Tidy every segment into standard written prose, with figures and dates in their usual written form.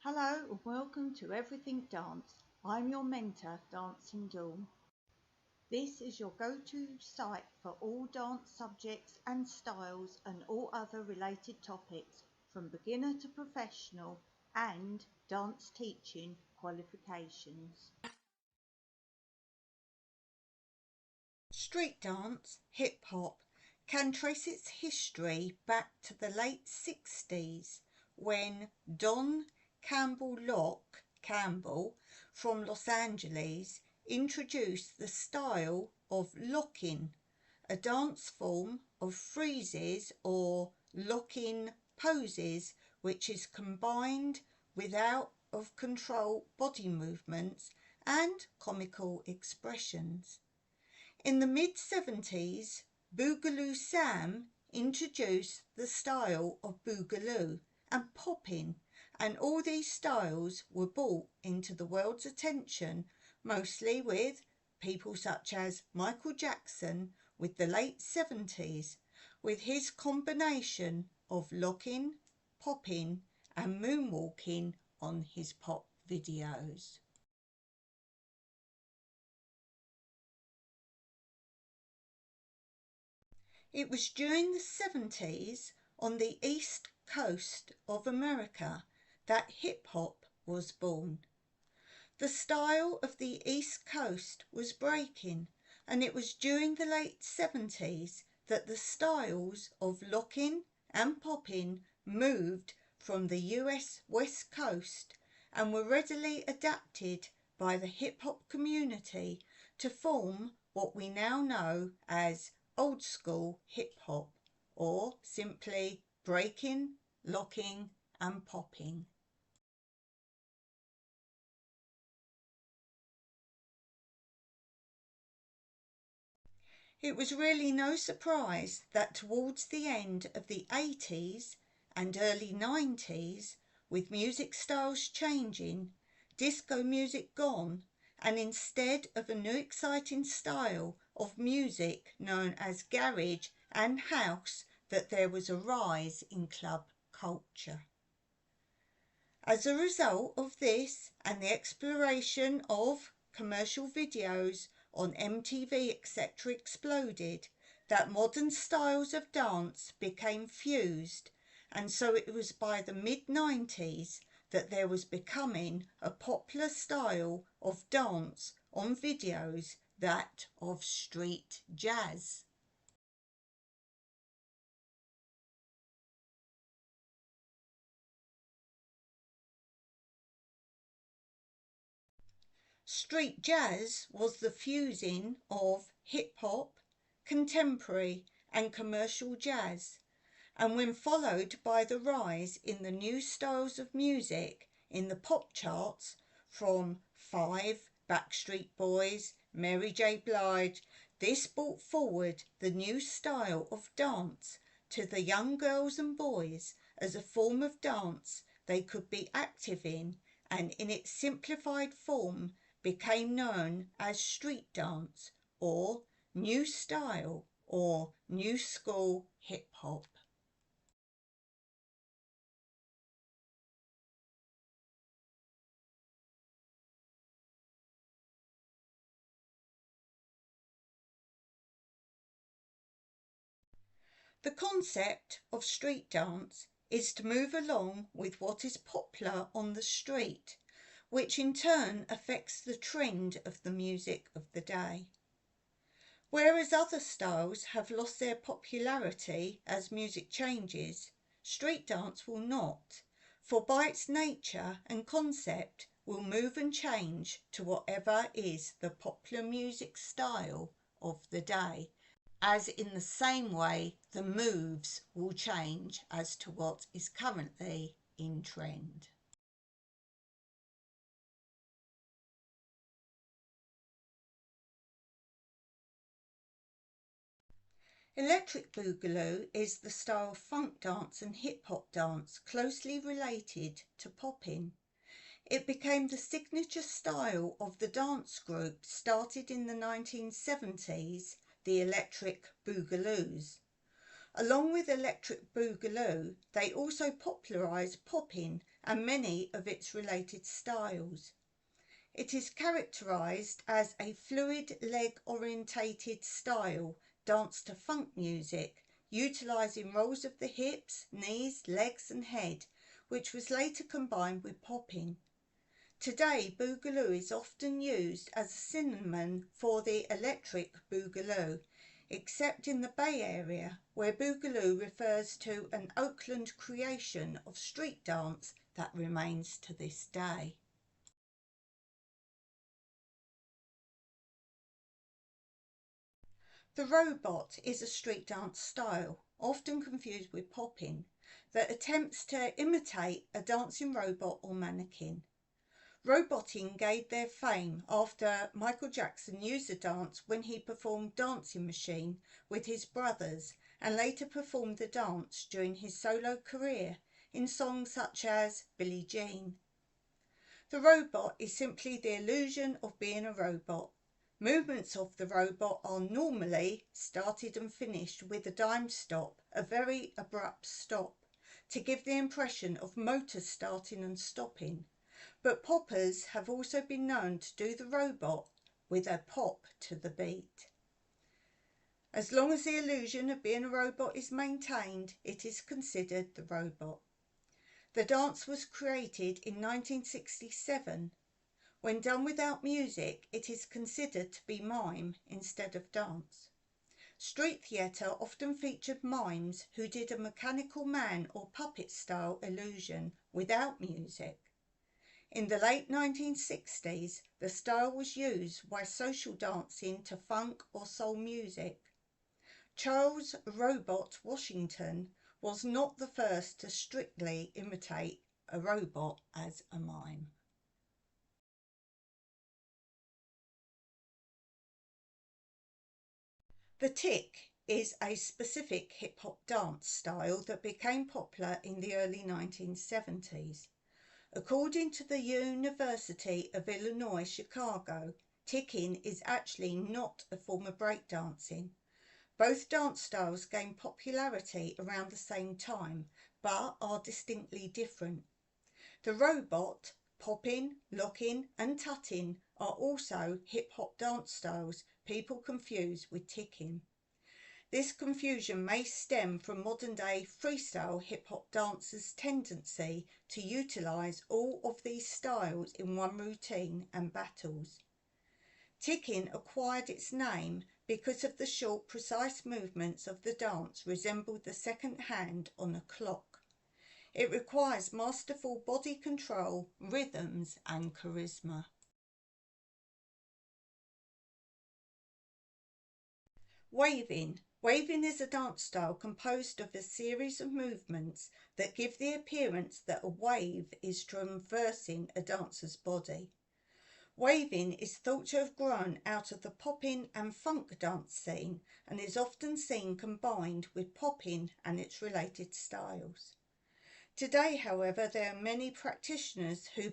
Hello and welcome to Everything Dance. I'm your mentor, Dancing Dawn. This is your go-to site for all dance subjects and styles and all other related topics from beginner to professional and dance teaching qualifications. Street dance, hip-hop, can trace its history back to the late 60s when Don Campbell Locke Campbell from Los Angeles introduced the style of locking, a dance form of freezes or lock-in poses which is combined with out of control body movements and comical expressions. In the mid-70s, Boogaloo Sam introduced the style of boogaloo and popping, and all these styles were brought into the world's attention mostly with people such as Michael Jackson with the late 70s, with his combination of locking, popping and moonwalking on his pop videos. It was during the 70s on the East Coast of America that hip-hop was born. The style of the East Coast was breaking, and it was during the late 70s that the styles of locking and popping moved from the US West Coast and were readily adapted by the hip-hop community to form what we now know as old school hip-hop, or simply breaking, locking and popping. It was really no surprise that towards the end of the 80s and early 90s, with music styles changing, disco music gone, and instead of a new exciting style of music known as garage and house, that there was a rise in club culture. As a result of this and the exploration of commercial videos on MTV etc. exploded, that modern styles of dance became fused, and so it was by the mid-90s that there was becoming a popular style of dance on videos, that of street jazz. Street jazz was the fusing of hip-hop, contemporary and commercial jazz, and when followed by the rise in the new styles of music in the pop charts from Five, Backstreet Boys, Mary J. Blige, this brought forward the new style of dance to the young girls and boys as a form of dance they could be active in, and in its simplified form became known as street dance or new style or new school hip hop. The concept of street dance is to move along with what is popular on the street, which in turn affects the trend of the music of the day. Whereas other styles have lost their popularity as music changes, street dance will not, for by its nature and concept will move and change to whatever is the popular music style of the day, as in the same way the moves will change as to what is currently in trend. Electric boogaloo is the style of funk dance and hip-hop dance closely related to popping. It became the signature style of the dance group started in the 1970s, the Electric Boogaloos. Along with Electric Boogaloo, they also popularised popping and many of its related styles. It is characterized as a fluid leg-orientated style dance to funk music, utilizing rolls of the hips, knees, legs and head, which was later combined with popping. Today, boogaloo is often used as a synonym for the electric boogaloo, except in the Bay Area, where boogaloo refers to an Oakland creation of street dance that remains to this day. The robot is a street dance style, often confused with popping, that attempts to imitate a dancing robot or mannequin. Roboting gained their fame after Michael Jackson used the dance when he performed Dancing Machine with his brothers and later performed the dance during his solo career in songs such as Billie Jean. The robot is simply the illusion of being a robot. Movements of the robot are normally started and finished with a dime stop, a very abrupt stop, to give the impression of motor starting and stopping. But poppers have also been known to do the robot with a pop to the beat. As long as the illusion of being a robot is maintained, it is considered the robot. The dance was created in 1967. When done without music, it is considered to be mime instead of dance. Street theatre often featured mimes who did a mechanical man or puppet style illusion without music. In the late 1960s, the style was used while social dancing to funk or soul music. Charles "Robot" Washington was not the first to strictly imitate a robot as a mime. The tick is a specific hip-hop dance style that became popular in the early 1970s. According to the University of Illinois Chicago, ticking is actually not a form of breakdancing. Both dance styles gained popularity around the same time, but are distinctly different. The robot, popping, locking and tutting are also hip-hop dance styles people confuse with ticking. This confusion may stem from modern-day freestyle hip-hop dancers' tendency to utilise all of these styles in one routine and battles. Ticking acquired its name because of the short, precise movements of the dance resembled the second hand on a clock. It requires masterful body control, rhythms and charisma. Waving. Waving is a dance style composed of a series of movements that give the appearance that a wave is traversing a dancer's body. Waving is thought to have grown out of the popping and funk dance scene and is often seen combined with popping and its related styles. Today, however, there are many practitioners who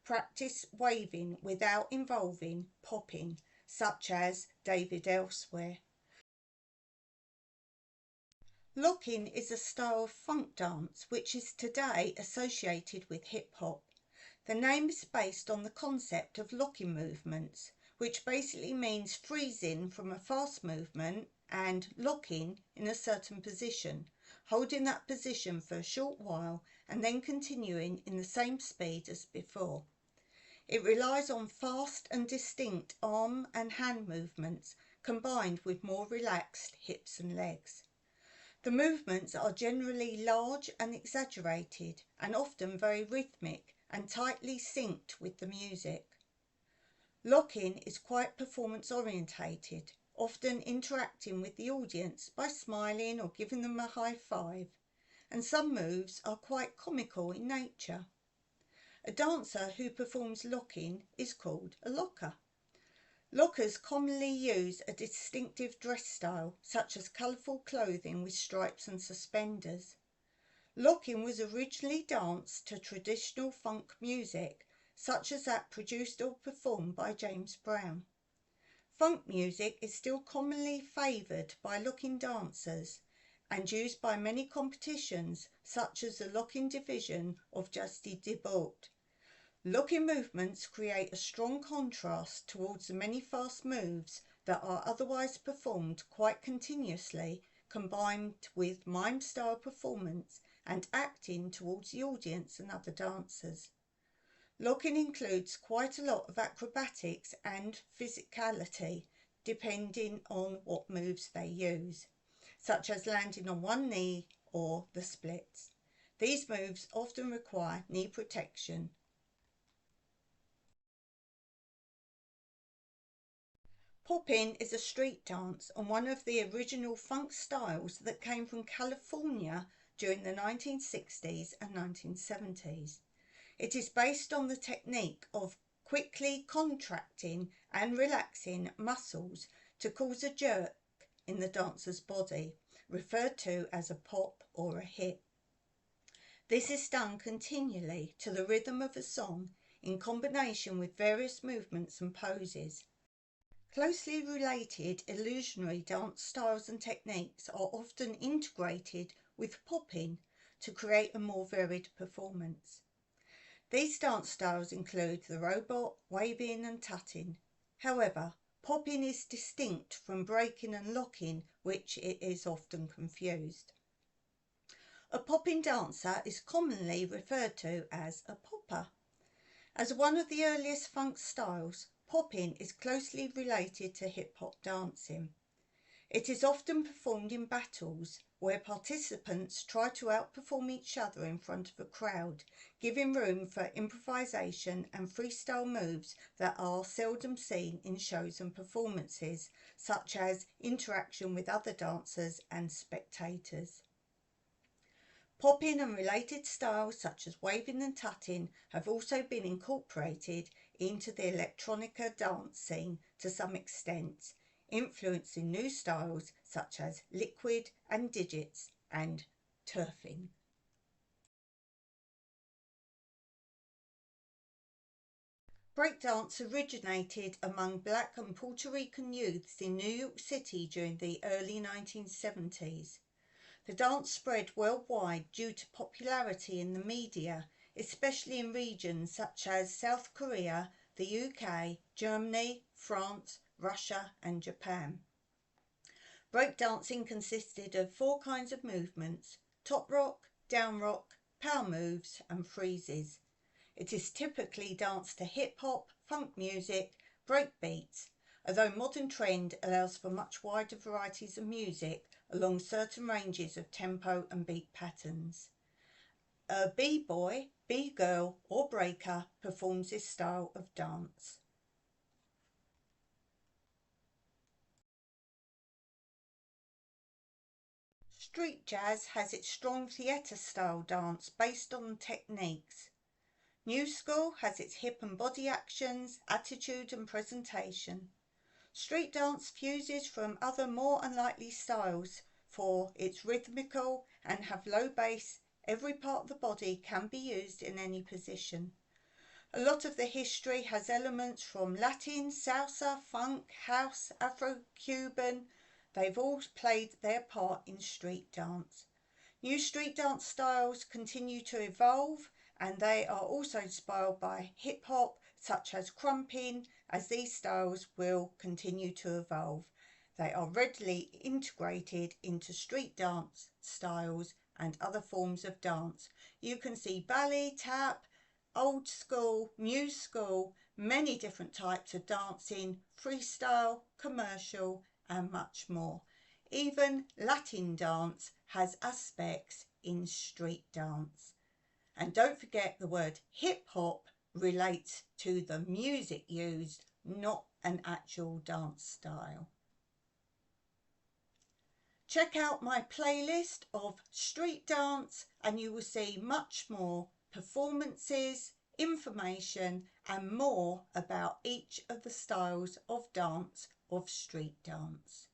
practice waving without involving popping, such as David Elsewhere. Locking is a style of funk dance which is today associated with hip-hop. The name is based on the concept of locking movements, which basically means freezing from a fast movement and locking in a certain position, holding that position for a short while and then continuing in the same speed as before. It relies on fast and distinct arm and hand movements combined with more relaxed hips and legs. The movements are generally large and exaggerated and often very rhythmic and tightly synced with the music. Locking is quite performance orientated, often interacting with the audience by smiling or giving them a high five, and some moves are quite comical in nature. A dancer who performs locking is called a locker. Lockers commonly use a distinctive dress style, such as colourful clothing with stripes and suspenders. Locking was originally danced to traditional funk music, such as that produced or performed by James Brown. Funk music is still commonly favoured by locking dancers, and used by many competitions such as the locking division of Justy Debord. Locking movements create a strong contrast towards the many fast moves that are otherwise performed quite continuously, combined with mime-style performance and acting towards the audience and other dancers. Locking includes quite a lot of acrobatics and physicality, depending on what moves they use, such as landing on one knee or the splits. These moves often require knee protection. Popping is a street dance and one of the original funk styles that came from California during the 1960s and 1970s. It is based on the technique of quickly contracting and relaxing muscles to cause a jerk in the dancer's body, referred to as a pop or a hit. This is done continually to the rhythm of a song in combination with various movements and poses. Closely related illusionary dance styles and techniques are often integrated with popping to create a more varied performance. These dance styles include the robot, waving and tutting. However, popping is distinct from breaking and locking, which it is often confused. A popping dancer is commonly referred to as a popper. As one of the earliest funk styles, popping is closely related to hip-hop dancing. It is often performed in battles where participants try to outperform each other in front of a crowd, giving room for improvisation and freestyle moves that are seldom seen in shows and performances, such as interaction with other dancers and spectators. Popping and related styles such as waving and tutting have also been incorporated into the electronica dance scene to some extent, influencing new styles such as liquid and digits and turfing. Breakdance originated among Black and Puerto Rican youths in New York City during the early 1970s. The dance spread worldwide due to popularity in the media, especially in regions such as South Korea, the UK, Germany, France, Russia and Japan. Breakdancing consisted of 4 kinds of movements: top rock, down rock, power moves and freezes. It is typically danced to hip-hop, funk music, break beats, although modern trend allows for much wider varieties of music along certain ranges of tempo and beat patterns. A b-boy, b-girl or breaker performs this style of dance. Street jazz has its strong theatre style dance based on techniques. New school has its hip and body actions, attitude and presentation. Street dance fuses from other more unlikely styles for its rhythmical and have low bass. Every part of the body can be used in any position. A lot of the history has elements from Latin, salsa, funk, house, Afro-Cuban. They've all played their part in street dance. New street dance styles continue to evolve and they are also inspired by hip-hop such as crumping, as these styles will continue to evolve. They are readily integrated into street dance styles and other forms of dance. You can see ballet, tap, old school, new school, many different types of dancing, freestyle, commercial and much more. Even Latin dance has aspects in street dance. And don't forget the word hip-hop relates to the music used, not an actual dance style. Check out my playlist of street dance and you will see much more performances, information and more about each of the styles of dance of street dance.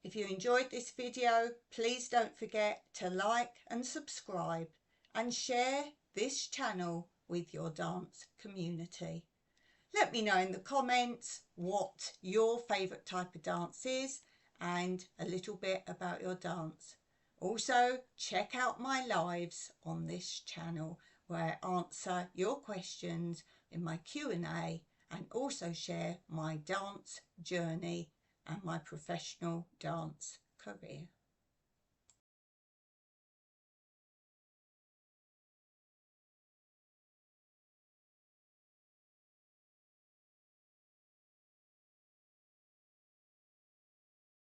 If you enjoyed this video, please don't forget to like and subscribe and share this channel with your dance community. Let me know in the comments what your favourite type of dance is and a little bit about your dance. Also, check out my lives on this channel where I answer your questions in my Q&A and also share my dance journey and my professional dance career.